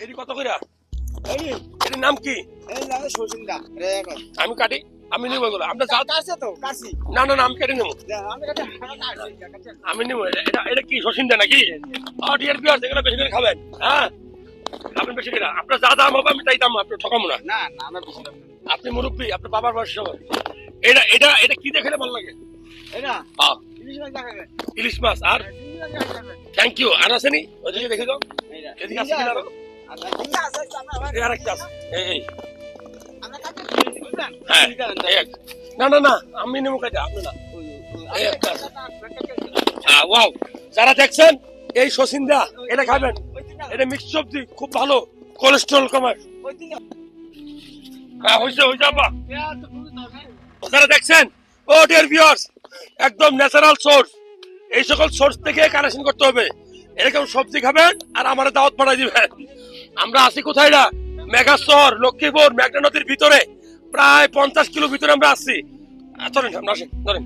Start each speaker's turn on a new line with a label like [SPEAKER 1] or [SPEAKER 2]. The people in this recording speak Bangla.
[SPEAKER 1] এটি কত করে? এটির নাম কি? আমি কাটি, আমি নেবো এগুলো। আপনার না না না, আমি কেটে নেবো, আমি নেবো। এটা কি শশিন্দা নাকি? ডিয়ার ভিউয়ার্স, এগুলো বেশি করে খাবেন। হ্যাঁ, খাবেন বেশি করে। আপনার যা দাম হবে আমি তাই দাম, আপনি ঠকাবো না। আপনি মুরব্বী, আপনার বাবার বয়স সবার। এটা এটা এটা কি দেখলে ভালো লাগে? ইলিশ মাছ। আর থ্যাংক ইউ। আর আছে নি? ওইদিকে দেখে দাও, এদিকে আছে কিনা। আরেকটা আছে, এই হ্যাঁ, না না না, আমি নেবো কাজে, আপনি না। ওয়াও, যারা দেখছেন এই শশিন্দা, এটা খাবেন। এটা মিক্স সবজি, খুব ভালো, কোলেস্ট্রল কমায়। হ্যাঁ, হয়েছে হয়েছে আপা। যারা দেখছেন, ও ডিয়ার ভিউয়ার্স, একদম ন্যাচারাল সোর্স, এই সকল সোর্স থেকে কালেকশন করতে হবে। এরকম সবজি খাবেন আর আমার দাওয়াত পাঠাই দিবেন। আমরা আছি কোথায় না, মেগাশহর লক্ষ্মীপুর মেঘনা নদীর ভিতরে, প্রায় 50 কিলো ভিতরে আমরা আসছি। ধরেন, আমরা আসেন, ধরেন।